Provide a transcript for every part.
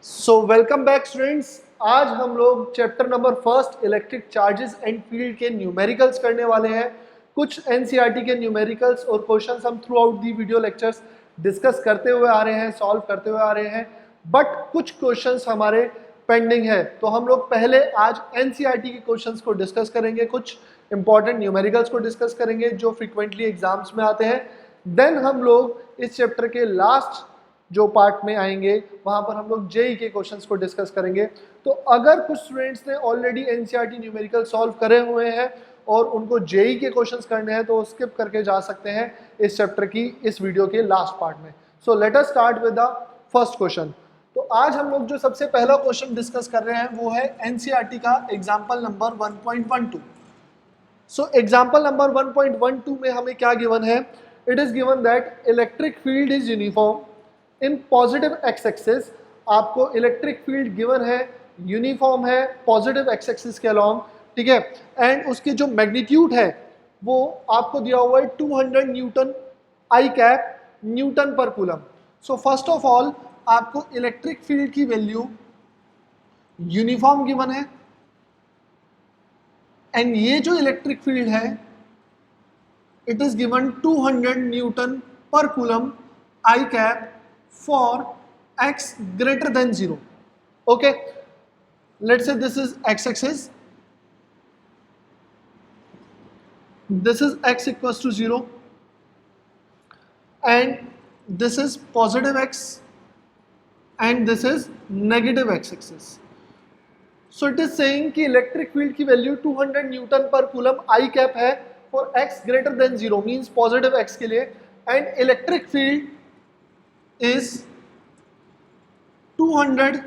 So welcome back students. आज हम लोग chapter number first electric charges and field के न्यूमेरिकल्स करने वाले हैं। कुछ एनसीईआरटी के न्यूमेरिकल्स और क्वेश्चंस हम through out the video lectures discuss करते हुए आ रहे हैं, सॉल्व करते हुए आ रहे हैं, बट कुछ क्वेश्चंस हमारे पेंडिंग है। तो हम लोग पहले आज एनसीईआरटी के क्वेश्चंस को डिस्कस करेंगे, कुछ इंपॉर्टेंट न्यूमेरिकल्स को डिस्कस करेंगे जो फ्रीक्वेंटली एग्जाम्स में आते हैं। देन हम लोग इस चैप्टर के लास्ट जो पार्ट में आएंगे वहां पर हम लोग जेई के क्वेश्चंस को डिस्कस करेंगे। तो अगर कुछ स्टूडेंट्स ने ऑलरेडी एनसीईआरटी न्यूमेरिकल सॉल्व करे हुए हैं और उनको जेई के क्वेश्चंस करने हैं तो स्किप करके जा सकते हैं इस चैप्टर की इस वीडियो के लास्ट पार्ट में। So let us start with the first question. तो आज हम लोग जो सबसे पहला क्वेश्चन डिस्कस कर रहे हैं वो है एनसीईआरटी का example number 1.12। So example number 1.12 में हमें क्या गिवन है? It is given that electric field is uniform in positive x axis. आपको इलेक्ट्रिक फील्ड गिवन है, यूनिफॉर्म है पॉजिटिव एक्स एक्सिस के अलॉन्ग, ठीक है। एंड उसके जो मैग्नीट्यूड है वो आपको दिया हुआ है 200 न्यूटन आई कैप न्यूटन पर coulomb. So first of all आपको इलेक्ट्रिक फील्ड की वैल्यू यूनिफॉर्म गिवन है एंड ये जो इलेक्ट्रिक फील्ड है इट इज गिवन 200 न्यूटन पर coulomb I cap for x greater than 0. Okay, let's say this is x axis, this is x equals to 0 and this is positive x and this is negative x axis. So it is saying कि electric field की value 200 Newton पर coulomb आई cap है for x greater than 0 means positive x के लिए, and electric field is 200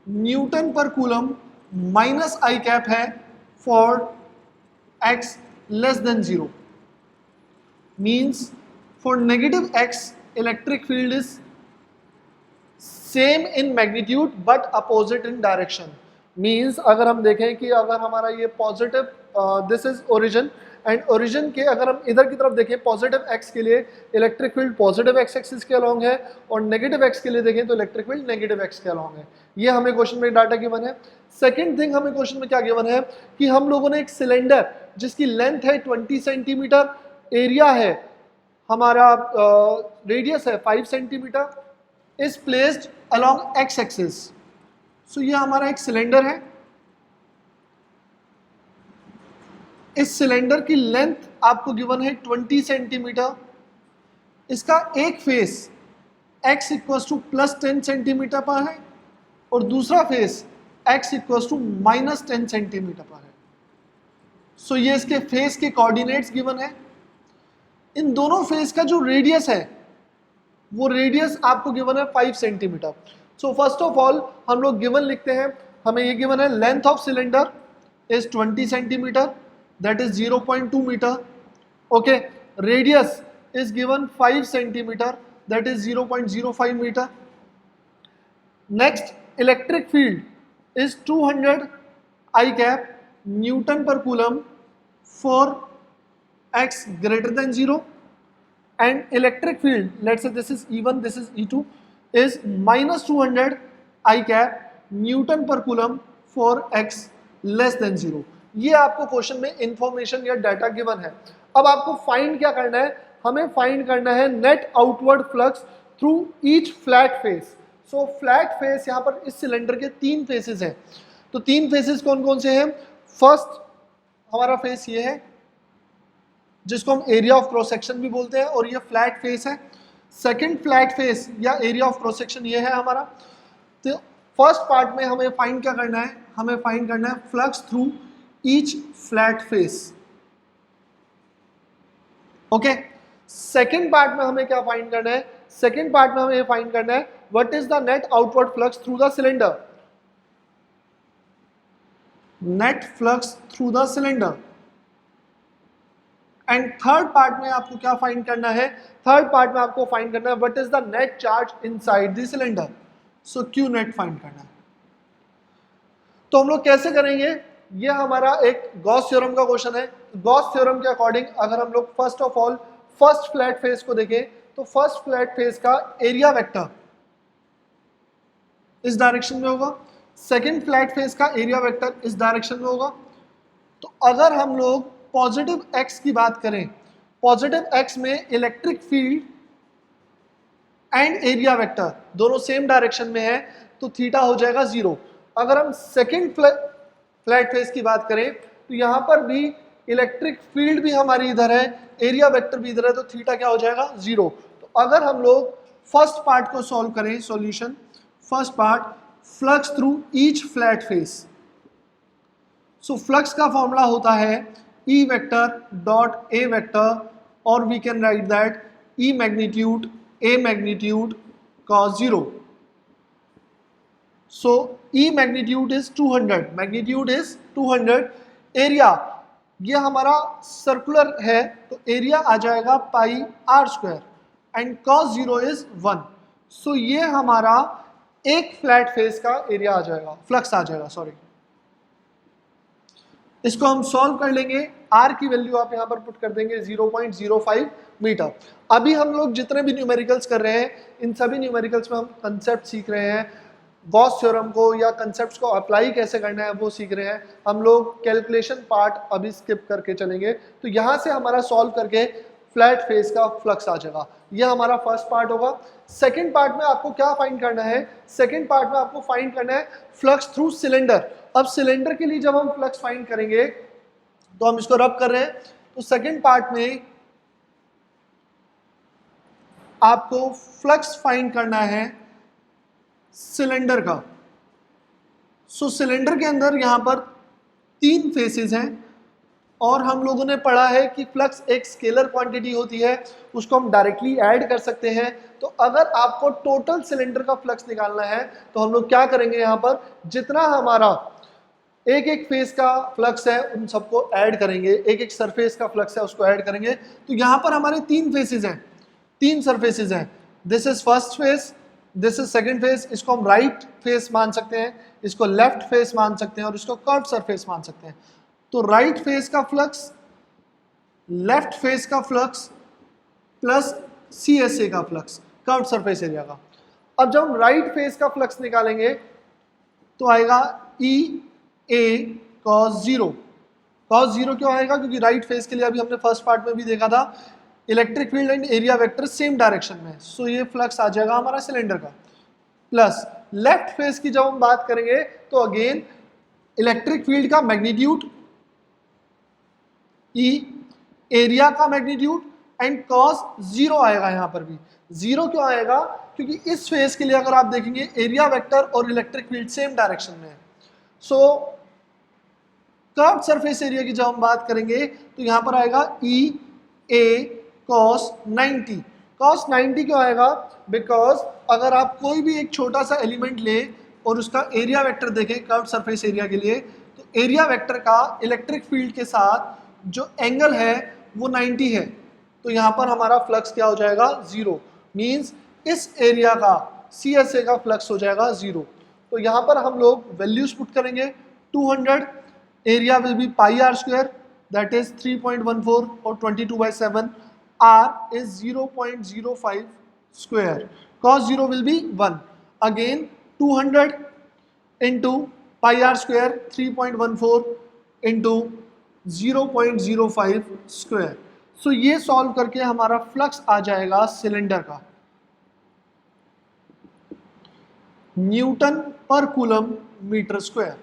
Newton पर coulomb minus आई cap है for x less than 0 means for negative x electric field is same in magnitude but opposite in direction. Means अगर हम देखें कि अगर हमारा ये positive this is origin and origin के अगर हम इधर की तरफ देखें पॉजिटिव एक्स के लिए electric field positive x axis के अलॉन्ग है और नेगेटिव एक्स के लिए देखें तो इलेक्ट्रिक फील्ड नेगेटिव एक्स के अलॉन्ग है। ये हमें क्वेश्चन में डाटा गिवन है। सेकंड थिंग हमें क्वेश्चन में क्या गिवन है कि हम लोगों ने एक सिलेंडर जिसकी लेंथ है 20 सेंटीमीटर, एरिया है हमारा रेडियस है 5 centimetre is placed along X axis. So ये हमारा एक सिलेंडर है, इस सिलेंडर की लेंथ आपको गिवन है 20 सेंटीमीटर, इसका एक face x equals to plus 10 centimetre पर है और दूसरा face x equals to minus 10 centimetre पर है। सो ये इसके फेस के कोऑर्डिनेट्स गिवन है। इन दोनों फेस का जो रेडियस है वो रेडियस आपको गिवन है 5 centimetre. So first of all हम लोग गिवन लिखते हैं, हमें ये गिवन है length of cylinder is 20 centimetre that is 0.2 meter. Okay, radius is given 5 centimeter that is 0.05 meter. Next, electric field is 200 I cap Newton per coulomb for x greater than 0 and electric field, let's say this is E1, this is E2, is minus 200 I cap Newton per coulomb for x less than 0. ये आपको question में information या data given है। अब आपको find क्या करना है? हमें फाइंड करना है net outward flux through each flat face. सो फ्लैट फेस यहाँ पर इस सिलेंडर के 3 फेसेस हैं। तो 3 फेसेस कौन कौन से हैं? फर्स्ट हमारा फेस ये है जिसको हम एरिया ऑफ क्रॉस सेक्शन भी बोलते हैं और ये फ्लैट फेस है। सेकेंड फ्लैट फेस या एरिया ऑफ क्रॉस सेक्शन ये है हमारा। तो फर्स्ट पार्ट में हमें फाइंड क्या करना है? हमें फाइंड करना है flux through each flat face. Okay, second part में हमें क्या फाइंड करना है? सेकेंड पार्ट में हमें फाइंड करना है what is the net outward flux through the cylinder. Net flux through the cylinder. And third part में आपको क्या फाइंड करना है? थर्ड पार्ट में आपको फाइंड करना है what is the net charge inside the cylinder. So Q net find करना है। तो हम लोग कैसे करेंगे? ये हमारा एक गॉस थ्योरम का क्वेश्चन है। गॉस थ्योरम के अकॉर्डिंग अगर हम लोग first of all first flat face को देखें तो फर्स्ट फ्लैट फेस का एरिया वेक्टर इस डायरेक्शन में होगा, सेकेंड फ्लैट फेस का एरिया वेक्टर इस डायरेक्शन में होगा। तो अगर हम लोग पॉजिटिव एक्स की बात करें, पॉजिटिव एक्स में electric field and area vector दोनों सेम डायरेक्शन में है, तो थीटा हो जाएगा 0। अगर हम सेकेंड फ्लैट फेस की बात करें तो यहां पर भी इलेक्ट्रिक फील्ड भी हमारी इधर है, एरिया वेक्टर भी इधर है, तो थीटा क्या हो जाएगा 0। तो अगर हम लोग फर्स्ट पार्ट को सॉल्व करें, solution first part, flux through each flat face. So flux का फॉर्मूला होता है E vector dot A vector, और we can write that E magnitude A magnitude cos 0। So E magnitude is 200, magnitude is 200, area ये हमारा circular है तो area आ जाएगा pi r square and cos 0 is 1। So ये हमारा एक फ्लैट फेस का एरिया आ जाएगा, फ्लक्स आ जाएगा, सॉरी। इसको हम सॉल्व कर लेंगे, आर की वैल्यू आप यहां पर पुट कर देंगे 0.05 मीटर। अभी हम लोग जितने भी न्यूमेरिकल्स कर रहे हैं, इन सभी न्यूमेरिकल्स में हम कंसेप्ट सीख रहे हैं, गॉस थ्योरम को या कंसेप्ट्स को अप्लाई कैसे करना है वो सीख रहे हैं। हम लोग कैलकुलेशन पार्ट अभी स्किप करके चलेंगे, तो यहाँ से हमारा सॉल्व करके फ्लैट फेस का फ्लक्स आ जाएगा। ये हमारा फर्स्ट पार्ट होगा। सेकंड पार्ट में आपको क्या फाइंड करना है, सेकंड पार्ट में आपको फाइंड करना है फ्लक्स थ्रू सिलेंडर। अब सिलेंडर के लिए जब हम फ्लक्स फाइंड करेंगे तो हम इसको रब कर रहे हैं, तो सेकंड पार्ट में आपको फ्लक्स फाइंड करना है सिलेंडर का। सो सिलेंडर के अंदर यहां पर 3 फेसेस हैं, और हम लोगों ने पढ़ा है कि फ्लक्स एक स्केलर क्वांटिटी होती है, उसको हम डायरेक्टली ऐड कर सकते हैं। तो अगर आपको टोटल सिलेंडर का फ्लक्स निकालना है तो हम लोग क्या करेंगे, यहां पर जितना हमारा एक एक फेस का फ्लक्स है उन सबको ऐड करेंगे, एक एक सरफेस का फ्लक्स है उसको ऐड करेंगे। तो यहां पर हमारे 3 फेसेस हैं, 3 सरफेसेस हैं। This is first face, this is second face. इसको हम राइट फेस मान सकते हैं, इसको लेफ्ट फेस मान सकते हैं, और इसको कर्व सरफेस मान सकते हैं। तो राइट फेस का फ्लक्स, लेफ्ट फेस का फ्लक्स प्लस CSA का फ्लक्स, कर्व सरफेस एरिया का। अब जब हम राइट फेस का फ्लक्स निकालेंगे तो आएगा EA cos 0। cos 0 क्यों आएगा, क्योंकि राइट फेस के लिए अभी हमने फर्स्ट पार्ट में भी देखा था electric field and area vector same direction में। सो ये फ्लक्स आ जाएगा हमारा सिलेंडर का। प्लस लेफ्ट फेस की जब हम बात करेंगे तो अगेन इलेक्ट्रिक फील्ड का मैग्नीट्यूड E, एरिया का मैग्नीट्यूड एंड cos 0 आएगा। यहां पर भी 0 क्यों आएगा, क्योंकि इस फेस के लिए अगर आप देखेंगे एरिया वेक्टर और इलेक्ट्रिक फील्ड सेम डायरेक्शन में है। सो कर्व सरफेस एरिया की जब हम बात करेंगे तो यहां पर आएगा EA cos 90। cos 90 क्यों आएगा, बिकॉज अगर आप कोई भी एक छोटा सा एलिमेंट ले और उसका एरिया वेक्टर देखें कर्व सरफेस एरिया के लिए, तो एरिया वेक्टर का इलेक्ट्रिक फील्ड के साथ जो एंगल है वो 90 है। तो यहाँ पर हमारा फ्लक्स क्या हो जाएगा 0, मींस इस एरिया का CSA का फ्लक्स हो जाएगा 0। तो यहाँ पर हम लोग वैल्यूज पुट करेंगे, 200, area will be pi r square that is 3.14 और 22/7, R is 0.05 square, cos 0 will be 1, again 200 into pi r square 3.14 into 0.05 square। सो ये सॉल्व करके हमारा फ्लक्स आ जाएगा सिलेंडर का न्यूटन पर कूलम मीटर स्क्वायर।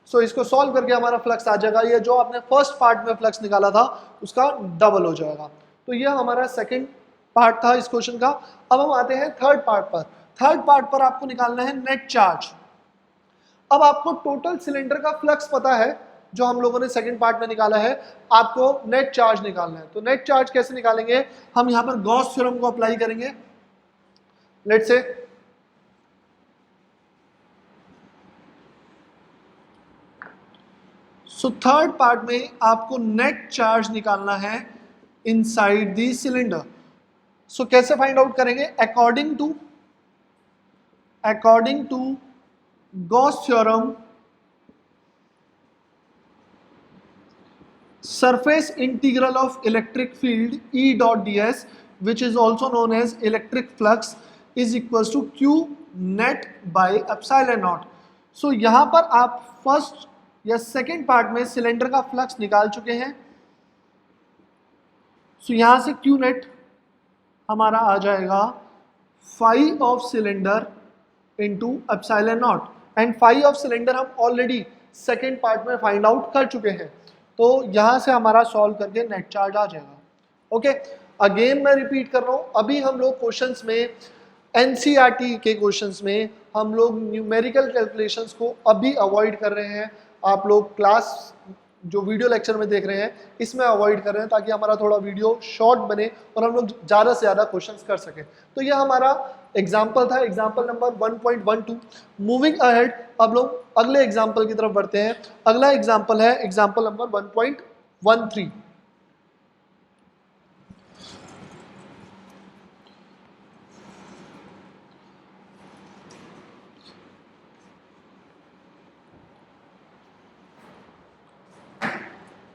सो इसको सॉल्व करके हमारा फ्लक्स आ जाएगा, ये जो आपने फर्स्ट पार्ट में फ्लक्स निकाला था उसका डबल हो जाएगा। तो ये हमारा सेकंड पार्ट था इस क्वेश्चन का। अब हम आते हैं थर्ड पार्ट पर। थर्ड पार्ट पर आपको निकालना है नेट चार्ज। अब आपको टोटल सिलेंडर का फ्लक्स पता है जो हम लोगों ने सेकंड पार्ट में निकाला है, आपको नेट चार्ज निकालना है। तो नेट चार्ज कैसे निकालेंगे, हम यहां पर गॉस थ्योरम को अप्लाई करेंगे। Let's say so third part में आपको नेट चार्ज निकालना है इनसाइड द सिलेंडर। सो कैसे फाइंड आउट करेंगे, according to Gauss theorem surface integral of electric field E dot ds which is also known as electric flux is equals to Q net by epsilon naught. So यहां पर आप first या second part में cylinder का flux निकाल चुके हैं। सो यहां से क्यू नेट हमारा आ जाएगा phi of cylinder into epsilon naught, and phi of cylinder हम ऑलरेडी सेकेंड पार्ट में फाइंड आउट कर चुके हैं, तो यहां से हमारा सॉल्व करके नेट चार्ज आ जाएगा। ओके, अगेन मैं रिपीट कर रहा हूं, अभी हम लोग क्वेश्चंस में एनसीईआरटी के क्वेश्चंस में हम लोग न्यूमेरिकल कैलकुलेशंस को अभी अवॉइड कर रहे हैं। आप लोग क्लास जो वीडियो लेक्चर में देख रहे हैं इसमें अवॉइड कर रहे हैं ताकि हमारा थोड़ा वीडियो शॉर्ट बने और हम लोग ज़्यादा से ज़्यादा क्वेश्चंस कर सकें। तो यह हमारा एग्जाम्पल था, एग्जाम्पल नंबर 1.12। मूविंग अहेड, अब लोग अगले एग्जाम्पल की तरफ बढ़ते हैं। अगला एग्जाम्पल है example number 1.13।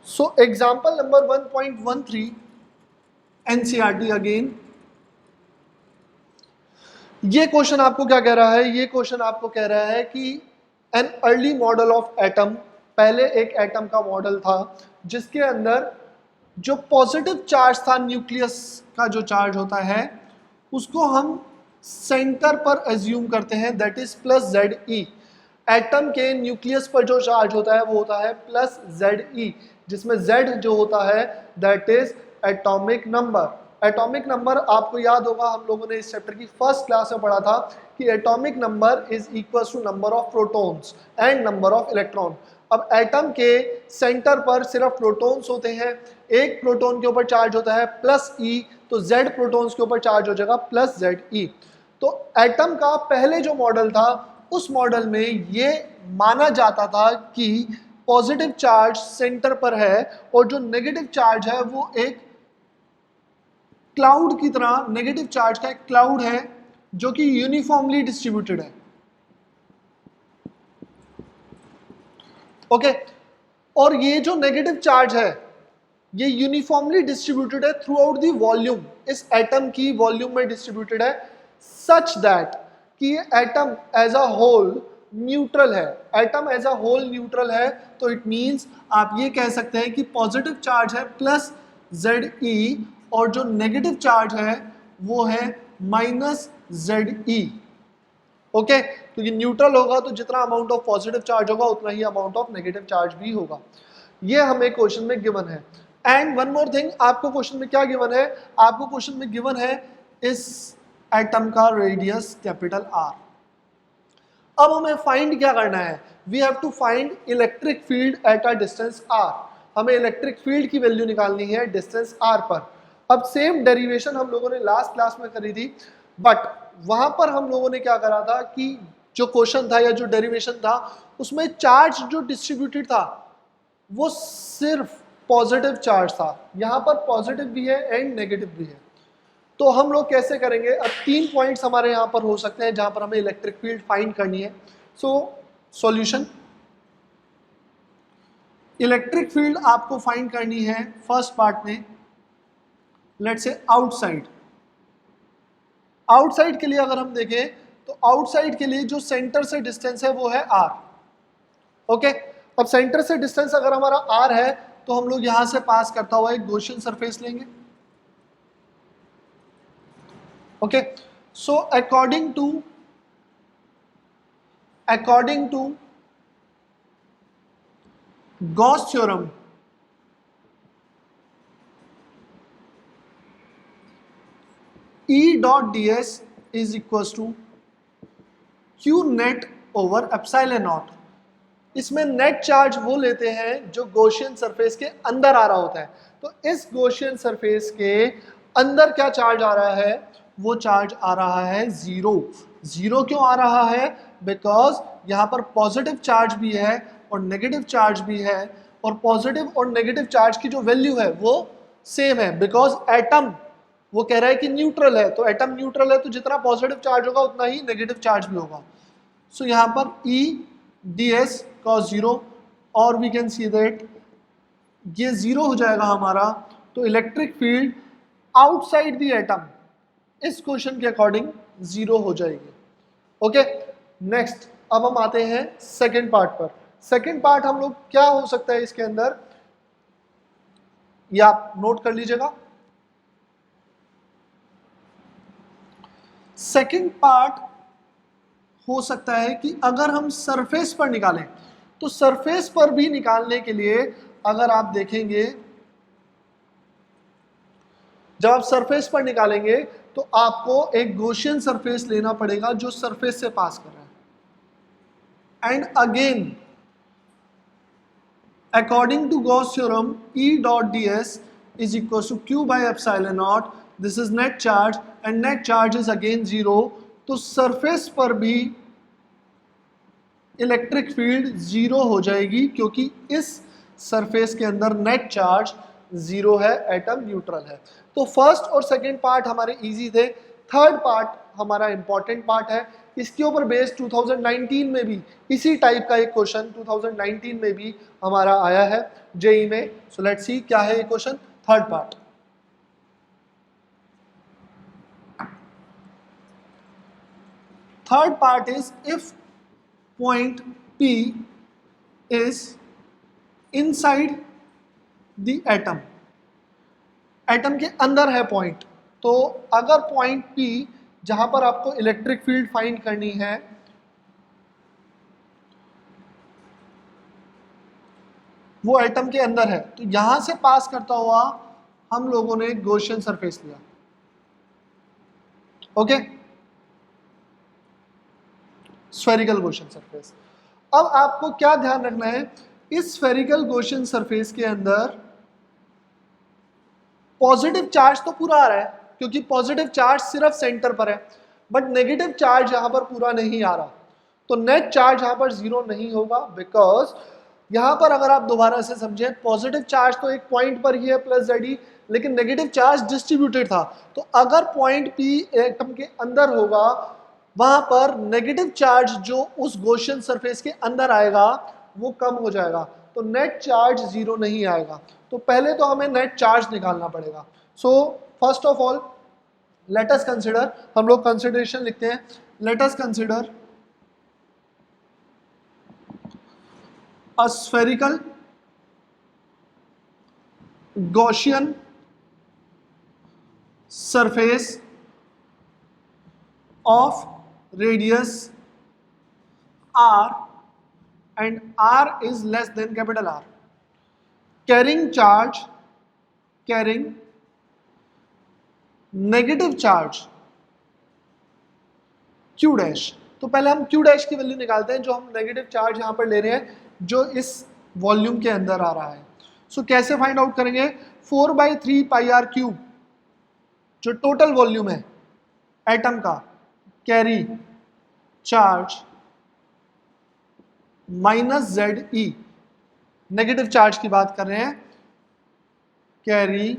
So example number 1.13 NCERT again. ये क्वेश्चन आपको क्या कह रहा है? ये क्वेश्चन आपको कह रहा है कि an early model of atom, पहले एक एटम का मॉडल था जिसके अंदर जो पॉजिटिव चार्ज था, न्यूक्लियस का जो चार्ज होता है उसको हम सेंटर पर एज्यूम करते हैं, that is plus ZE। Atom के न्यूक्लियस पर जो चार्ज होता है वो होता है प्लस ZE, जिसमें Z जो होता है that is atomic number. Atomic number आपको याद होगा, हम लोगों ने इस चैप्टर की फर्स्ट क्लास में पढ़ा था कि atomic number is equal to number of protons and number of electron. अब एटम के सेंटर पर सिर्फ प्रोटॉन्स होते हैं, एक प्रोटॉन के ऊपर चार्ज होता है प्लस E, तो Z प्रोटॉन्स के ऊपर चार्ज हो जाएगा प्लस ZE। तो एटम का पहले जो मॉडल था उस मॉडल में ये माना जाता था कि पॉजिटिव चार्ज सेंटर पर है और जो नेगेटिव चार्ज है वो एक क्लाउड की तरह, नेगेटिव चार्ज का एक क्लाउड है जो कि यूनिफॉर्मली डिस्ट्रीब्यूटेड है। ओके, और ये जो नेगेटिव चार्ज है ये यूनिफॉर्मली डिस्ट्रीब्यूटेड है थ्रू आउट दी वॉल्यूम, इस एटम की वॉल्यूम में डिस्ट्रीब्यूटेड है, सच दैट कि ये atom as a whole neutral है। Atom as a whole neutral है, तो इट मींस आप ये कह सकते हैं कि पॉजिटिव चार्ज है प्लस ZE और जो नेगेटिव चार्ज है वो है माइनस ZE। ओके, तो ये न्यूट्रल होगा तो जितना अमाउंट ऑफ पॉजिटिव चार्ज होगा उतना ही अमाउंट ऑफ नेगेटिव चार्ज भी होगा। ये हमें क्वेश्चन में गिवन है। एंड वन मोर थिंग, आपको क्वेश्चन में क्या गिवन है? आपको क्वेश्चन में गिवन है इस एटम का रेडियस कैपिटल R। अब हमें फाइंड क्या करना है? We have to find electric field at a distance R। हमें इलेक्ट्रिक फील्ड की वैल्यू निकालनी है डिस्टेंस R पर। अब सेम डेरिवेशन हम लोगों ने लास्ट क्लास में करी थी, बट वहां पर हम लोगों ने क्या करा था कि जो क्वेश्चन था या जो डेरिवेशन था उसमें चार्ज जो डिस्ट्रीब्यूटेड था वो सिर्फ पॉजिटिव चार्ज था। यहाँ पर पॉजिटिव भी है एंड नेगेटिव भी है। तो हम लोग कैसे करेंगे? अब 3 पॉइंट्स हमारे यहाँ पर हो सकते हैं जहां पर हमें इलेक्ट्रिक फील्ड फाइंड करनी है। सो सॉल्यूशन, इलेक्ट्रिक फील्ड आपको फाइंड करनी है फर्स्ट पार्ट में, लेट्स से आउटसाइड। आउटसाइड के लिए अगर हम देखें तो आउटसाइड के लिए जो सेंटर से डिस्टेंस है वो है R। ओके, अब सेंटर से डिस्टेंस अगर हमारा R है तो हम लोग यहां से पास करता हुआ एक गॉसियन सरफेस लेंगे। Okay, so according to Gauss theorem, E.ds is equals to Q net over epsilon naught. इसमें नेट चार्ज वो लेते हैं जो गॉसियन सरफेस के अंदर आ रहा होता है। तो इस गॉसियन सरफेस के अंदर क्या चार्ज आ रहा है? वो चार्ज आ रहा है 0। 0 क्यों आ रहा है? बिकॉज यहाँ पर पॉजिटिव चार्ज भी है और नेगेटिव चार्ज भी है, और पॉजिटिव और नेगेटिव चार्ज की जो वैल्यू है वो सेम है, बिकॉज एटम वो कह रहा है कि न्यूट्रल है। तो एटम न्यूट्रल है तो जितना पॉजिटिव चार्ज होगा उतना ही नेगेटिव चार्ज भी होगा। सो यहाँ पर E.ds cos 0, और वी कैन सी दैट ये 0 हो जाएगा हमारा। तो electric field outside the atom इस क्वेश्चन के अकॉर्डिंग 0 हो जाएगी। ओके, नेक्स्ट अब हम आते हैं सेकंड पार्ट पर। सेकंड पार्ट हम लोग क्या हो सकता है इसके अंदर, ये आप नोट कर लीजिएगा। सेकंड पार्ट हो सकता है कि अगर हम सरफेस पर निकालें, तो सरफेस पर भी निकालने के लिए अगर आप देखेंगे, जब आप सरफेस पर निकालेंगे तो आपको एक गॉसियन सरफेस लेना पड़ेगा जो सरफेस से पास कर रहा है। And again according to Gauss theorem E dot ds is equals to Q by epsilon naught, this is net charge and net charge is again 0। तो सरफेस पर भी इलेक्ट्रिक फील्ड 0 हो जाएगी क्योंकि इस सरफेस के अंदर नेट चार्ज 0 है, एटम न्यूट्रल है। तो फर्स्ट और सेकंड पार्ट हमारे इजी थे। थर्ड पार्ट हमारा इंपॉर्टेंट पार्ट है, इसके ऊपर बेस्ड 2019 में भी इसी टाइप का एक क्वेश्चन 2019 में भी हमारा आया है जेई में। सो लेट्स सी क्या है ये question. Third part, third part is if point P is inside the atom, atom के अंदर है पॉइंट। तो अगर पॉइंट P जहां पर आपको इलेक्ट्रिक फील्ड फाइंड करनी है, वो एटम के अंदर है, तो यहां से पास करता हुआ हम लोगों ने गॉसियन सरफेस लिया। Okay, spherical Gaussian surface. अब आपको क्या ध्यान रखना है, इस स्फेरिकल गॉसियन सरफेस के अंदर पॉजिटिव चार्ज तो पूरा आ रहा है क्योंकि पॉजिटिव चार्ज सिर्फ सेंटर पर है, बट नेगेटिव चार्ज यहां पर पूरा नहीं आ रहा। तो नेट चार्ज यहां पर 0 नहीं होगा बिकॉज यहां पर अगर आप दोबारा से समझें, पॉजिटिव चार्ज तो एक पॉइंट पर ही है प्लस ZE, लेकिन नेगेटिव चार्ज डिस्ट्रीब्यूटेड था। तो अगर पॉइंट P एटम के अंदर होगा, वहां पर नेगेटिव चार्ज जो उस गॉसियन सरफेस के अंदर आएगा वो कम हो जाएगा, तो नेट चार्ज 0 नहीं आएगा। तो पहले तो हमें नेट चार्ज निकालना पड़ेगा। सो first of all let us consider, हम लोग कंसिडरेशन लिखते हैं, let us consider a spherical Gaussian surface of radius r and r is less than capital R, carrying negative charge q dash. तो पहले हम q dash की value निकालते हैं, जो हम नेगेटिव चार्ज यहां पर ले रहे हैं जो इस वॉल्यूम के अंदर आ रहा है। सो कैसे फाइंड आउट करेंगे, 4/3 पाई आर क्यूब जो टोटल वॉल्यूम है एटम का, carry charge minus ZE, negative charge की बात कर रहे हैं, कैरी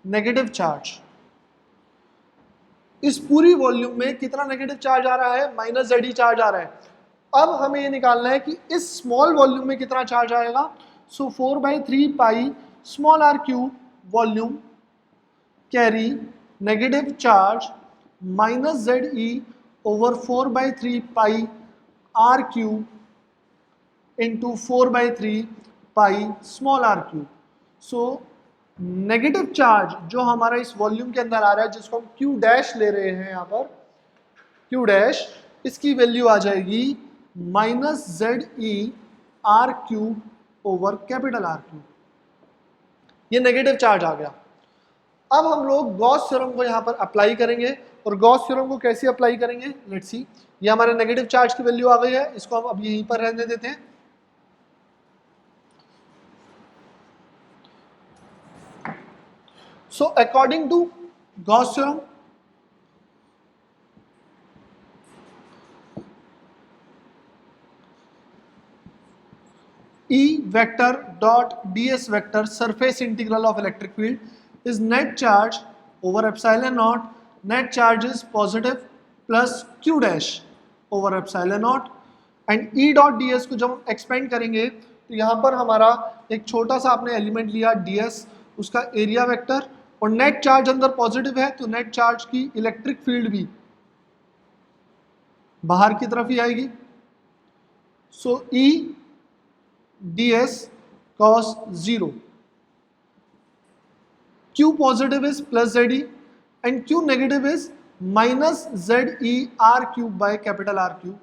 नेगेटिव चार्ज। इस पूरी वॉल्यूम में कितना नेगेटिव चार्ज आ रहा है, माइनस ZE चार्ज आ रहा है। अब हमें ये निकालना है कि इस स्मॉल वॉल्यूम में कितना चार्ज आएगा। सो 4/3 pi small r cube volume carry negative charge minus ZE over 4/3 पाई r cube into 4/3 pi small r cube. So negative charge जो हमारा इस वॉल्यूम के अंदर आ रहा है, जिसको हम Q डैश ले रहे हैं यहाँ पर, Q डैश, इसकी वैल्यू आ जाएगी minus ZE r cube over capital R cube. ये नेगेटिव चार्ज आ गया। अब हम लोग गॉस थ्योरम को यहाँ पर अप्लाई करेंगे, और गॉस थ्योरम को कैसे अप्लाई करेंगे, लेट्स सी। ये हमारे नेगेटिव चार्ज की वैल्यू आ गई है, इसको हम अब यहीं पर रहने देते हैं। So according to Gauss theorem, E vector dot ds vector surface integral of electric field is net charge over epsilon naught, net charge is positive plus q dash over epsilon naught, and E dot ds को जब हम expand करेंगे तो यहाँ पर हमारा एक छोटा सा आपने एलिमेंट लिया ds, उसका एरिया वेक्टर, और नेट चार्ज अंदर पॉजिटिव है तो नेट चार्ज की इलेक्ट्रिक फील्ड भी बाहर की तरफ ही आएगी। सो E ds cos 0, Q positive is plus Z E and Q negative is minus Z E R cube by capital r cube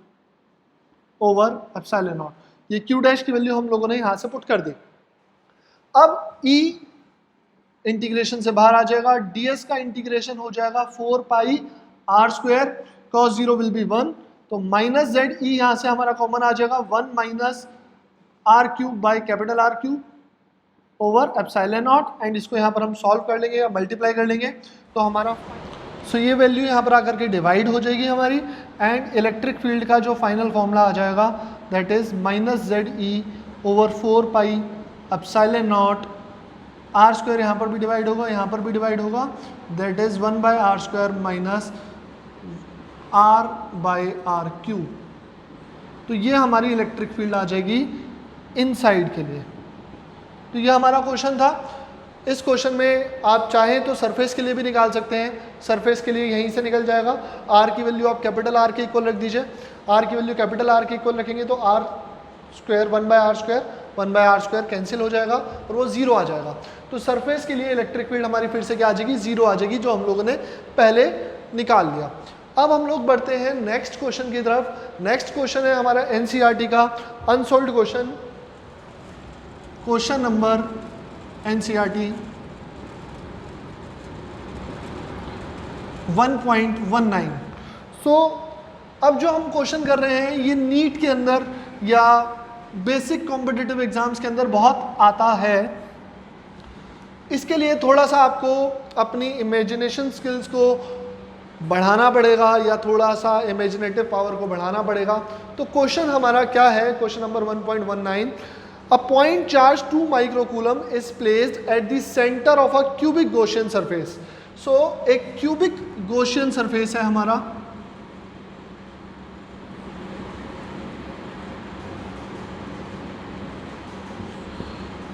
over epsilon not. ये Q डैश की value हम लोगों ने यहां से पुट कर दी। अब E इंटीग्रेशन से बाहर आ जाएगा, ds का इंटीग्रेशन हो जाएगा 4 pi r square, cos 0 will be 1, तो माइनस जेड ई यहां से हमारा कॉमन आ जाएगा 1 minus r cube by capital r cube over epsilon naught, and इसको यहाँ पर हम सॉल्व कर लेंगे या मल्टीप्लाई कर लेंगे तो हमारा ये वैल्यू यहाँ पर आकर के डिवाइड हो जाएगी हमारी, एंड इलेक्ट्रिक फील्ड का जो फाइनल फॉर्मूला आ जाएगा that is minus Z E over 4 pi epsilon naught, r square यहाँ पर भी डिवाइड होगा, यहाँ पर भी डिवाइड होगा, that is 1 by r square minus r by r cube. तो ये हमारी इलेक्ट्रिक फील्ड आ जाएगी इनसाइड के लिए। तो ये हमारा क्वेश्चन था। इस क्वेश्चन में आप चाहें तो सरफेस के लिए भी निकाल सकते हैं, सरफेस के लिए यहीं से निकल जाएगा। आर की वैल्यू आप कैपिटल आर के इक्वल रख दीजिए, आर की वैल्यू कैपिटल आर के इक्वल रखेंगे तो r square 1 by r square cancel हो जाएगा और वो 0 आ जाएगा। तो सरफेस के लिए इलेक्ट्रिक फील्ड हमारी फिर से क्या आ जाएगी, 0 आ जाएगी, जो हम लोगों ने पहले निकाल लिया। अब हम लोग बढ़ते हैं नेक्स्ट क्वेश्चन की तरफ। नेक्स्ट क्वेश्चन है हमारा एनसीईआरटी का unsolved question, question number NCERT 1.19। अब जो हम क्वेश्चन कर रहे हैं ये नीट के अंदर या बेसिक कॉम्पिटिटिव एग्जाम्स के अंदर बहुत आता है। इसके लिए थोड़ा सा आपको अपनी इमेजिनेशन स्किल्स को बढ़ाना पड़ेगा या थोड़ा सा इमेजिनेटिव पावर को बढ़ाना पड़ेगा। तो क्वेश्चन हमारा क्या है, question number 1.19, a point charge 2 microcoulomb is placed at the centre of a cubic Gaussian surface. एक क्यूबिक गॉसियन सरफेस है हमारा,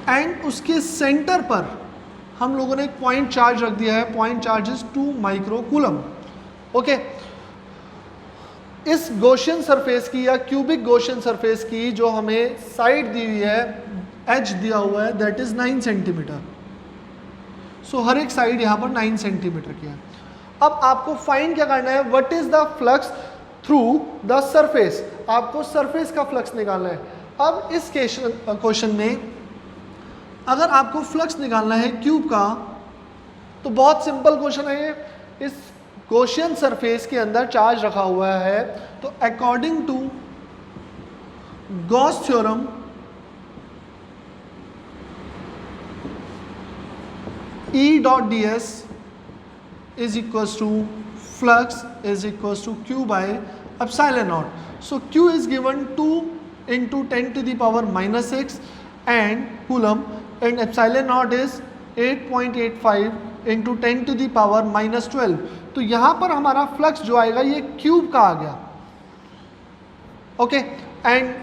एंड उसके सेंटर पर हम लोगों ने एक पॉइंट चार्ज रख दिया है, point charge is 2 microcoulomb. Okay, इस गॉसियन सरफेस की या क्यूबिक गॉसियन सरफेस की जो हमें साइड दी हुई है, एज दिया हुआ है, दैट इज 9 सेंटीमीटर। हर एक साइड यहाँ पर 9 सेंटीमीटर की है। अब आपको फाइंड क्या करना है, what is the flux through the surface, आपको सरफेस का फ्लक्स निकालना है। अब इस क्वेश्चन में अगर आपको फ्लक्स निकालना है क्यूब का तो बहुत सिंपल क्वेश्चन है ये। इस गॉसियन सरफेस के अंदर चार्ज रखा हुआ है, तो according to Gauss theorem E dot ds is equals to flux is equals to Q by epsilon naught. So Q is given 2 into 10 to the power minus 6 and coulomb, and epsilon naught is 8.85 into 10 to the power minus 12. तो यहाँ पर हमारा flux जो आएगा ये cube का आ गया। Okay, and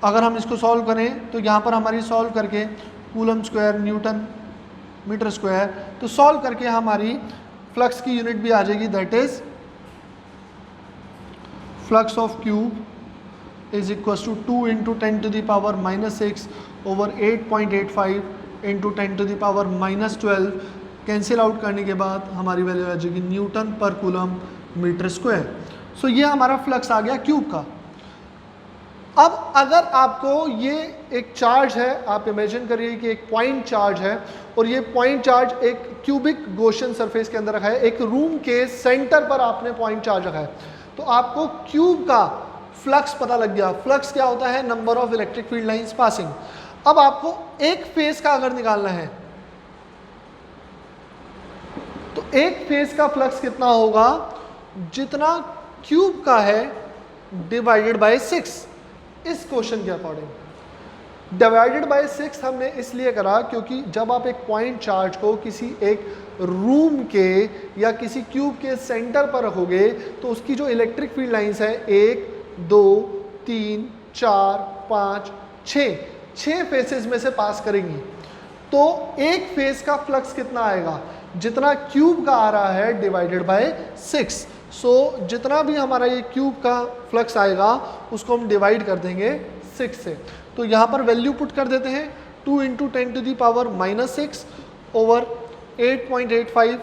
अगर हम इसको सॉल्व करें तो यहाँ पर हमारी सॉल्व करके coulomb square newton metre square, तो सॉल्व करके हमारी फ्लक्स की यूनिट भी आ जाएगी, that is flux of cube is equals to 2 into 10 to the power minus 6 over 8.85 into 10 to the power minus 12। Cancel out करने के बाद हमारी वैल्यू आ जाएगी न्यूटन पर कूलम मीटर स्क्वायर। ये हमारा फ्लक्स आ गया क्यूब का। अब अगर आपको ये एक चार्ज है, आप इमेजिन करिए कि एक पॉइंट चार्ज है और ये पॉइंट चार्ज एक क्यूबिक गॉसियन सरफेस के अंदर रखा है, एक रूम के सेंटर पर आपने पॉइंट चार्ज रखा है, तो आपको क्यूब का फ्लक्स पता लग गया। फ्लक्स क्या होता है, number of electric field lines passing. अब आपको एक फेज का अगर निकालना है तो एक फेज का फ्लक्स कितना होगा, जितना क्यूब का है डिवाइडेड बाय 6। इस क्वेश्चन के अकॉर्डिंग डिवाइडेड बाय 6 हमने इसलिए करा क्योंकि जब आप एक पॉइंट चार्ज को किसी एक रूम के या किसी क्यूब के सेंटर पर रखोगे तो उसकी जो इलेक्ट्रिक फील्ड लाइंस है 1 2 3 4 5 6 फेसेस में से पास करेंगी। तो एक फेज का फ्लक्स कितना आएगा, जितना क्यूब का आ रहा है डिवाइडेड बाय 6। सो जितना भी हमारा ये क्यूब का फ्लक्स आएगा उसको हम डिवाइड कर देंगे 6 से। तो यहाँ पर वैल्यू पुट कर देते हैं 2 × 10⁻⁻6 ओवर 8.85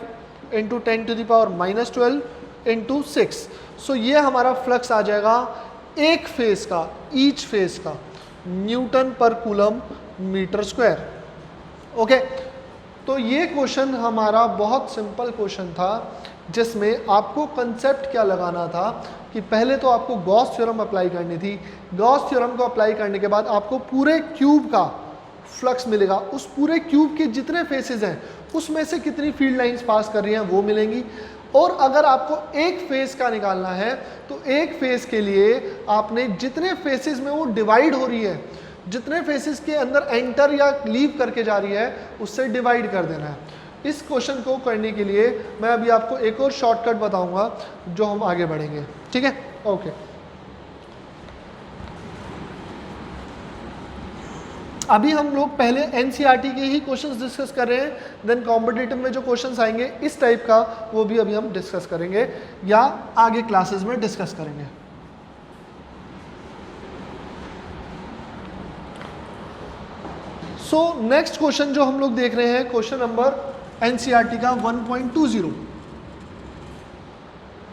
× 10⁻⁻12 × 6। सो ये हमारा फ्लक्स आ जाएगा एक फेज का, ईच फेज का, न्यूटन पर कूलम मीटर स्क्वायर। ओके, तो ये क्वेश्चन हमारा बहुत सिंपल क्वेश्चन था जिसमें आपको कंसेप्ट क्या लगाना था कि पहले तो आपको गॉस थ्योरम अप्लाई करनी थी। गॉस थ्योरम को अप्लाई करने के बाद आपको पूरे क्यूब का फ्लक्स मिलेगा, उस पूरे क्यूब के जितने फेसेस हैं उसमें से कितनी फील्ड लाइंस पास कर रही हैं वो मिलेंगी। और अगर आपको एक फेज का निकालना है तो एक फेज के लिए आपने जितने फेसेस में वो डिवाइड हो रही है, जितने फेसेस के अंदर एंटर या लीव करके जा रही है उससे डिवाइड कर देना है। इस क्वेश्चन को करने के लिए मैं अभी आपको एक और शॉर्टकट बताऊंगा जो हम आगे बढ़ेंगे, ठीक है? ओके, अभी हम लोग पहले एनसीईआरटी के ही क्वेश्चंस डिस्कस कर रहे हैं, देन कॉम्पिटिटिव में जो क्वेश्चंस आएंगे इस टाइप का वो भी अभी हम डिस्कस करेंगे या आगे क्लासेस में डिस्कस करेंगे। सो नेक्स्ट क्वेश्चन जो हम लोग देख रहे हैं, क्वेश्चन नंबर एनसीईआरटी का 1.20।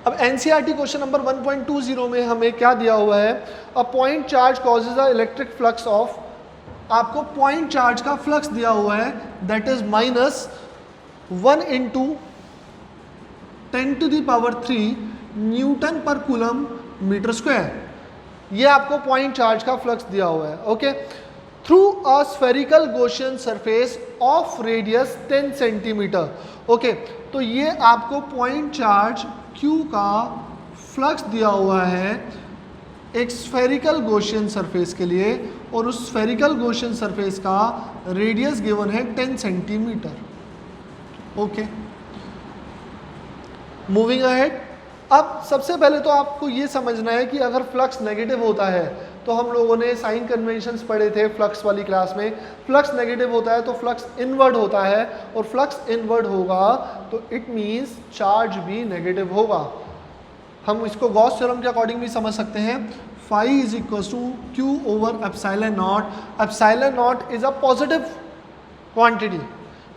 अब एनसीईआरटी क्वेश्चन नंबर 1.20 में हमें क्या दिया हुआ है? A point charge causes a electric flux of, आपको पॉइंट चार्ज का फ्लक्स दिया हुआ है दैट इज -1 × 10⁻³ न्यूटन पर कूलम मीटर स्क्वायर। ये आपको पॉइंट चार्ज का फ्लक्स दिया हुआ है। Okay, through a spherical Gaussian surface of radius 10 centimetre. Okay, तो ये आपको पॉइंट चार्ज Q का फ्लक्स दिया हुआ है एक स्फेरिकल गॉसियन सरफेस के लिए, और उस स्फेरिकल गॉसियन सरफेस का रेडियस गिवन है 10 सेंटीमीटर। Okay, moving ahead. अब सबसे पहले तो आपको ये समझना है कि अगर फ्लक्स नेगेटिव होता है तो हम लोगों ने साइन कन्वेंशंस पढ़े थे फ्लक्स वाली क्लास में, फ्लक्स नेगेटिव होता है तो फ्लक्स इनवर्ड होता है, और फ्लक्स इनवर्ड होगा तो इट मीन्स चार्ज भी नेगेटिव होगा। हम इसको गॉस थ्योरम के अकॉर्डिंग भी समझ सकते हैं, phi is equal to Q over epsilon naught. Epsilon naught is a positive quantity,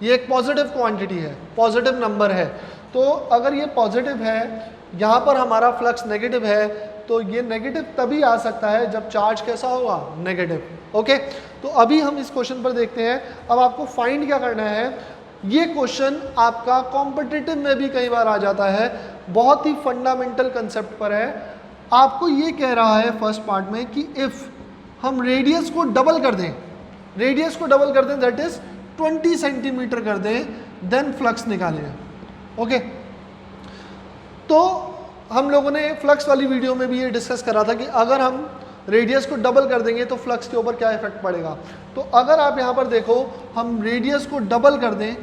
ये एक पॉजिटिव क्वांटिटी है, पॉजिटिव नंबर है। तो अगर ये पॉजिटिव है, यहाँ पर हमारा फ्लक्स नेगेटिव है, तो ये नेगेटिव तभी आ सकता है जब चार्ज कैसा होगा? नेगेटिव। ओके, तो अभी हम इस क्वेश्चन पर देखते हैं। अब आपको फाइंड क्या करना है, ये क्वेश्चन आपका कॉम्पिटिटिव में भी कई बार आ जाता है, बहुत ही फंडामेंटल कंसेप्ट पर है। आपको ये कह रहा है फर्स्ट पार्ट में कि इफ हम रेडियस को डबल कर दें, रेडियस को डबल कर दें दैट इज 20 सेंटीमीटर कर दें, देन फ्लक्स निकालें। ओके, तो हम लोगों ने फ्लक्स वाली वीडियो में भी ये डिस्कस करा था कि अगर हम रेडियस को डबल कर देंगे तो फ्लक्स के ऊपर क्या इफेक्ट पड़ेगा। तो अगर आप यहाँ पर देखो, हम रेडियस को डबल कर दें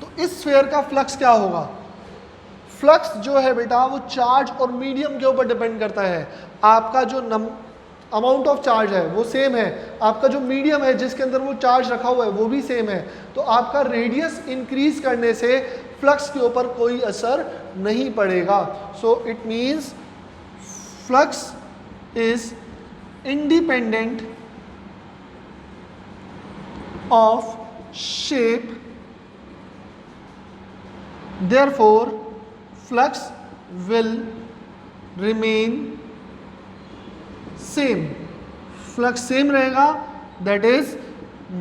तो इस स्फीयर का फ्लक्स क्या होगा? फ्लक्स जो है बेटा वो चार्ज और मीडियम के ऊपर डिपेंड करता है। आपका जो अमाउंट ऑफ चार्ज है वो सेम है, आपका जो मीडियम है जिसके अंदर वो चार्ज रखा हुआ है वो भी सेम है, तो आपका रेडियस इंक्रीज करने से फ्लक्स के ऊपर कोई असर नहीं पड़ेगा। So it means flux is independent of shape, therefore flux will remain same। Flux same रहेगा, दैट इज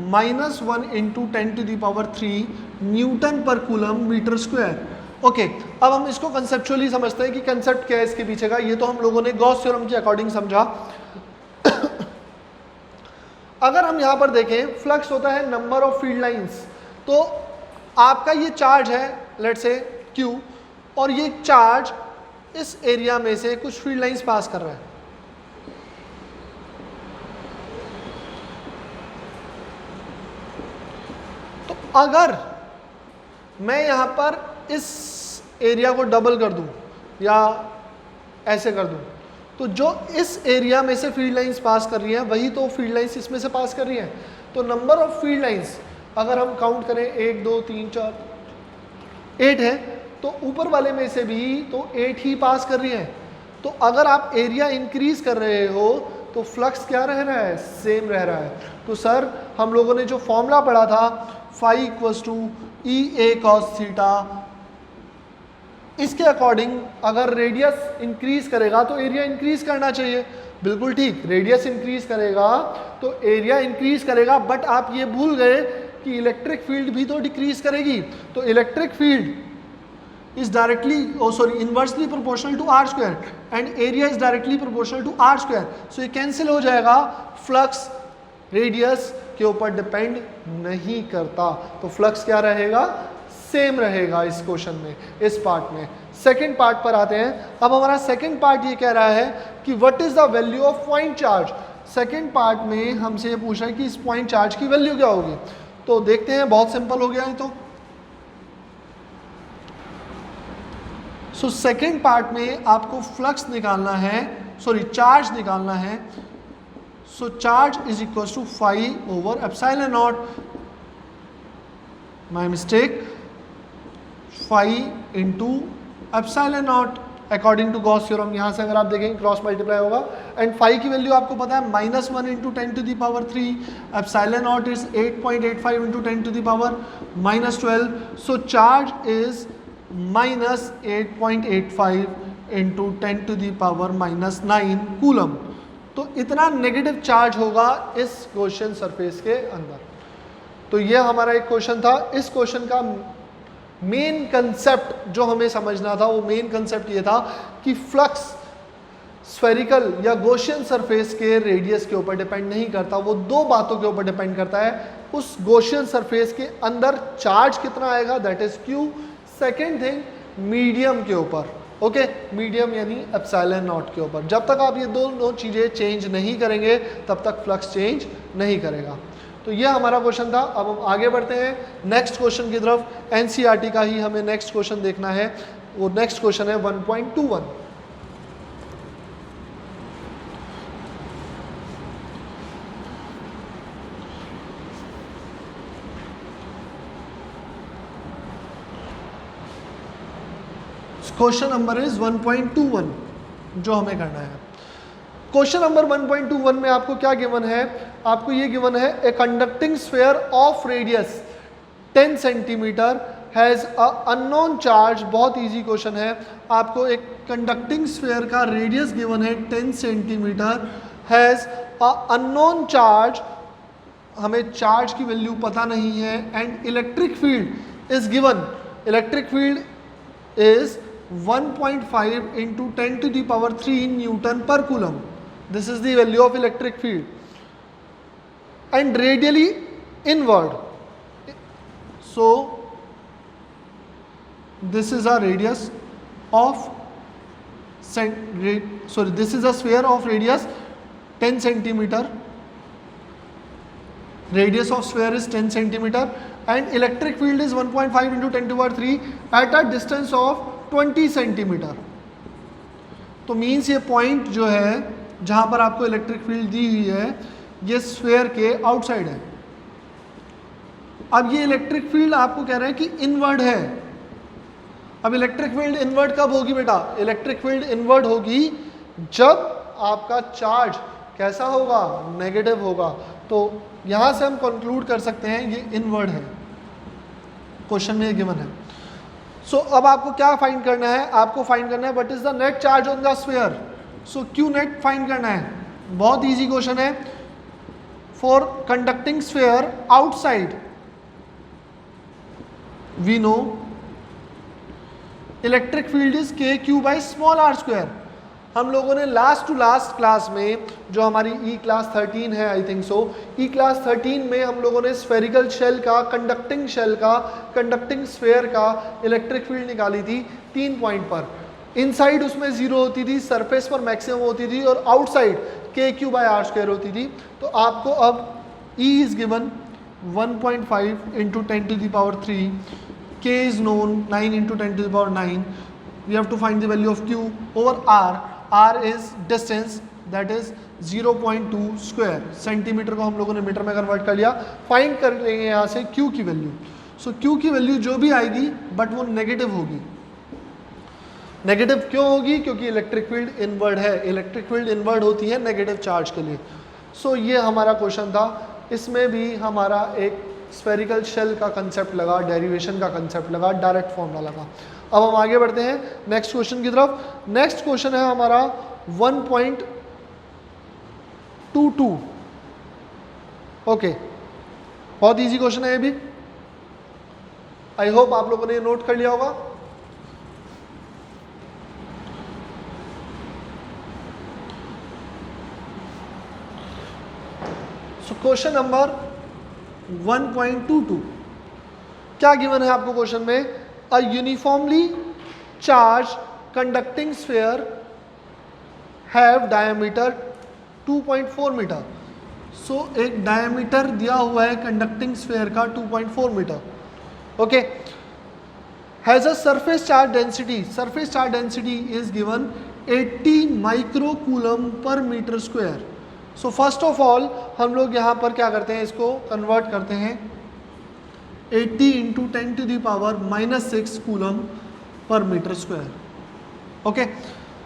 -1 × 10⁻³ न्यूटन पर कूलम मीटर स्क्वायर। ओके, अब हम इसको कंसेप्चुअली समझते हैं कि कंसेप्ट क्या है इसके पीछे का। ये तो हम लोगों ने गॉस थ्योरम के अकॉर्डिंग समझा। अगर हम यहाँ पर देखें, फ्लक्स होता है नंबर ऑफ फील्ड लाइंस। तो आपका ये चार्ज है लेट्स से Q, और ये चार्ज इस एरिया में से कुछ फील्ड लाइंस पास कर रहा है। तो अगर मैं यहाँ पर इस एरिया को डबल कर दूं या ऐसे कर दूं, तो जो इस एरिया में से फील्ड लाइंस पास कर रही हैं वही तो फील्ड लाइंस इसमें से पास कर रही हैं। तो नंबर ऑफ फील्ड लाइंस अगर हम काउंट करें 1 2 3 4 8 है, तो ऊपर वाले में से भी तो 8 ही पास कर रही है। तो अगर आप एरिया इंक्रीज कर रहे हो तो फ्लक्स क्या रह रहा है, सेम रह रहा है। तो सर हम लोगों ने जो फॉर्मूला पढ़ा था phi equals to E A cos theta, इसके अकॉर्डिंग अगर रेडियस इंक्रीज करेगा तो एरिया इंक्रीज करना चाहिए। बिल्कुल ठीक, रेडियस इंक्रीज करेगा तो एरिया इंक्रीज करेगा, बट आप ये भूल गए कि इलेक्ट्रिक फील्ड भी तो डिक्रीज करेगी। तो electric field is directly inversely proportional to r square and area is directly proportional to r square. So ये कैंसिल हो जाएगा, फ्लक्स रेडियस के ऊपर डिपेंड नहीं करता। तो फ्लक्स क्या रहेगा, सेम रहेगा इस क्वेश्चन में, इस पार्ट में। सेकंड पार्ट पर आते हैं। अब हमारा सेकंड पार्ट ये कह रहा है कि what is the value of point charge. Second part में हमसे ये पूछ रहा है कि इस पॉइंट चार्ज की वैल्यू क्या होगी। तो देखते हैं, बहुत सिंपल हो गया है। तो सेकंड पार्ट में आपको फ्लक्स निकालना है, चार्ज निकालना है। Charge is equal to phi over epsilon naught, my mistake, phi into epsilon naught according to Gauss theorem. यहाँ से अगर आप देखेंगे क्रॉस मल्टीप्लाई होगा एंड फाई की वैल्यू आपको पता है -1 into 10 to the power 3, epsilon naught is 8.85 into 10 to the power -12। So charge is -8.85 into 10 to the power -9 coulomb. तो इतना नेगेटिव चार्ज होगा इस क्वेश्चन सरफेस के अंदर। तो ये हमारा एक क्वेश्चन था। इस क्वेश्चन का मेन कंसेप्ट जो हमें समझना था, वो मेन कंसेप्ट ये था कि फ्लक्स स्फेरिकल या गॉसियन सरफेस के रेडियस के ऊपर डिपेंड नहीं करता, वो दो बातों के ऊपर डिपेंड करता है। उस गॉसियन सरफेस के अंदर चार्ज कितना आएगा, that is Q. Second thing, medium के ऊपर, ओके, मीडियम यानी एप्सिलॉन नॉट के ऊपर। जब तक आप ये दोनों चीज़ें चेंज नहीं करेंगे तब तक फ्लक्स चेंज नहीं करेगा। तो ये हमारा क्वेश्चन था। अब हम आगे बढ़ते हैं नेक्स्ट क्वेश्चन की तरफ। एनसीईआरटी का ही हमें नेक्स्ट क्वेश्चन देखना है। वो नेक्स्ट क्वेश्चन है 1.21। क्वेश्चन नंबर इज 1.21 जो हमें करना है। क्वेश्चन नंबर 1.21 में आपको क्या गिवन है, आपको ये गिवन है a conducting sphere of radius 10 centimeter has a unknown charge. बहुत इजी क्वेश्चन है। आपको एक कंडक्टिंग स्फीयर का रेडियस गिवन है 10 centimeter, has a unknown charge, हमें चार्ज की वैल्यू पता नहीं है, and electric field is given. Electric field is 1.5 into 10 to the power 3 Newton per coulomb. This is the value of electric field. And radially inward. So, this is a radius of, this is a sphere of radius 10 centimeter. Radius of sphere is 10 centimeter and electric field is 1.5 into 10 to the power 3 at a distance of 20 centimetre. तो means ये point जो है जहां पर आपको electric field दी हुई है ये स्फीयर के आउटसाइड है। अब ये इलेक्ट्रिक फील्ड आपको कह रहे हैं कि इनवर्ड है। अब इलेक्ट्रिक फील्ड इनवर्ड कब होगी बेटा, इलेक्ट्रिक फील्ड इनवर्ड होगी जब आपका चार्ज कैसा होगा, नेगेटिव होगा। तो यहां से हम कंक्लूड कर सकते हैं ये इनवर्ड है। क्वेश्चन में ये गिवन है। सो अब आपको क्या फाइंड करना है, आपको फाइंड करना है what is the net charge on the sphere. So Q net find करना है। बहुत इजी क्वेश्चन है। For conducting sphere outside we know electric field is k Q by small r square. हम लोगों ने लास्ट टू लास्ट क्लास में, जो हमारी ई क्लास 13 है I think so, E class 13 में हम लोगों ने स्फेरिकल शेल का, कंडक्टिंग शेल का, कंडक्टिंग स्फीयर का इलेक्ट्रिक फील्ड निकाली थी 3 पॉइंट पर। इनसाइड उसमें 0 होती थी, सरफेस पर मैक्सिमम होती थी, और आउटसाइड के क्यू बाई आर स्क्वायर होती थी। तो आपको अब E is given 1.5 into 10 to the power 3, K is known 9 into 10 to the power 9। We have to find the value of Q over R। R is distance, that is 0.2 square. Centimetre को हम लोगों ने metre में convert कर लिया। Find कर लेंगे यहाँ से Q की वैल्यू। सो Q की वैल्यू जो भी आएगी बट वो नेगेटिव होगी। नेगेटिव क्यों होगी? क्योंकि इलेक्ट्रिक फील्ड इनवर्ड है, इलेक्ट्रिक फील्ड इनवर्ड होती है नेगेटिव चार्ज के लिए। सो ये हमारा क्वेश्चन था, इसमें भी हमारा एक स्फेरिकल शेल का कंसेप्ट लगा, डेरिवेशन का कंसेप्ट लगा, डायरेक्ट फॉर्मूला लगा। अब हम आगे बढ़ते हैं नेक्स्ट क्वेश्चन की तरफ। नेक्स्ट क्वेश्चन है हमारा 1.22। ओके, बहुत इजी क्वेश्चन है ये भी, आई होप आप लोगों ने ये नोट कर लिया होगा। सो क्वेश्चन नंबर 1.22 क्या गिवन है आपको क्वेश्चन में? A uniformly charge conducting sphere have diameter 2.4 meter. So एक डायमीटर दिया हुआ है कंडक्टिंग स्फीयर का 2.4 meter. Okay, has a surface charge density, surface charge density is given 80 micro coulomb per metre square. So first of all हम लोग यहाँ पर क्या करते हैं, इसको कन्वर्ट करते हैं 80 into 10⁻⁻6 coulomb per metre square. Okay,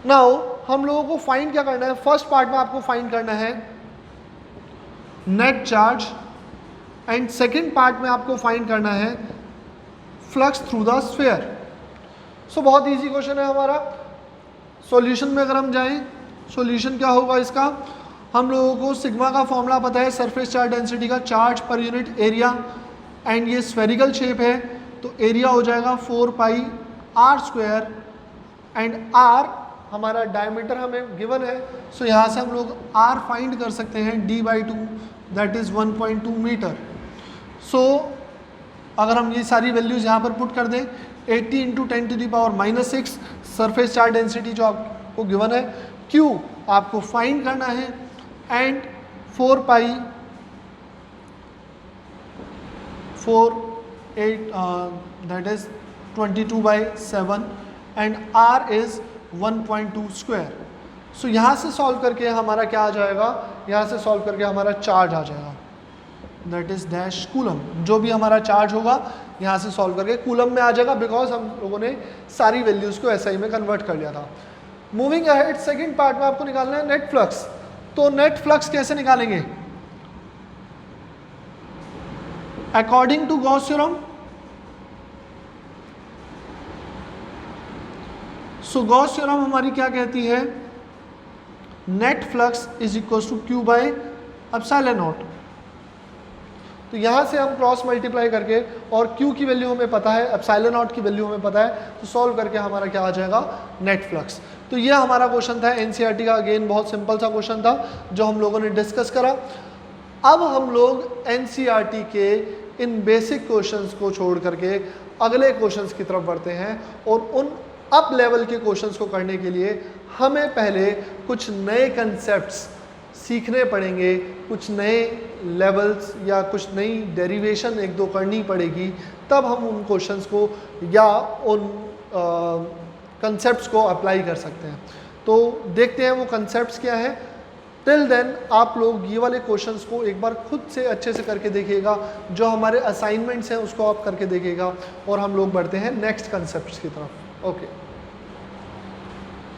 now हम लोगों को फाइंड क्या करना है? फर्स्ट पार्ट में आपको फाइंड करना है net charge and second part में आपको फाइंड करना है फ्लक्स थ्रू द स्फीयर। सो बहुत इजी क्वेश्चन है हमारा। सॉल्यूशन में अगर हम जाएं, सॉल्यूशन क्या होगा इसका? हम लोगों को सिग्मा का फॉर्मूला पता है, सरफेस चार्ज डेंसिटी का, charge per unit area, and ये स्फेरिकल शेप है तो एरिया हो जाएगा 4πr², एंड r हमारा डायमीटर हमें गिवन है। सो यहाँ से हम लोग r फाइंड कर सकते हैं, d/2 दैट इज़ 1.2 मीटर। सो अगर हम ये सारी वैल्यूज़ यहाँ पर पुट कर दें, 80 इंटू 10⁻⁻6 सरफेस चार्ज डेंसिटी जो आपको गिवन है, q आपको फाइंड करना है, and 4 that is 22/7 and r is 1.2 square. So यहाँ से सॉल्व करके हमारा क्या आ जाएगा? यहाँ से सॉल्व करके हमारा चार्ज आ जाएगा, दैट इज डैश कूलम। जो भी हमारा चार्ज होगा यहाँ से सॉल्व करके कूलम में आ जाएगा, बिकॉज हम लोगों ने सारी वैल्यूज़ को SI में कन्वर्ट कर लिया था। मूविंग अहेड, सेकेंड पार्ट में आपको निकालना है नेट फ्लक्स। तो नेट फ्लक्स कैसे निकालेंगे? According to Gauss theorem, so Gauss theorem हमारी क्या कहती है? Net flux is equal to Q/ε0। तो यहाँ से हम क्रॉस मल्टीप्लाई करके, और Q की वैल्यू हमें पता है, ε0 की वैल्यू हमें पता है, तो सॉल्व करके हमारा क्या आ जाएगा? Net flux. तो ये हमारा क्वेश्चन था NCERT का। अगेन बहुत सिंपल सा क्वेश्चन था जो हम लोगों ने डिस्कस करा। अब हम लोग NCERT के इन बेसिक क्वेश्चंस को छोड़ करके अगले क्वेश्चंस की तरफ बढ़ते हैं, और उन अप लेवल के क्वेश्चंस को करने के लिए हमें पहले कुछ नए कंसेप्ट्स सीखने पड़ेंगे, कुछ नए लेवल्स या कुछ नई डेरिवेशन एक दो करनी पड़ेगी, तब हम उन क्वेश्चंस को या उन कंसेप्ट्स को अप्लाई कर सकते हैं। तो देखते हैं वो कंसेप्ट्स क्या है। टिल देन आप लोग ये वाले क्वेश्चंस को एक बार खुद से अच्छे से करके देखिएगा, जो हमारे असाइनमेंट्स हैं उसको आप करके देखिएगा, और हम लोग बढ़ते हैं नेक्स्ट कंसेप्ट्स की तरफ। ओके।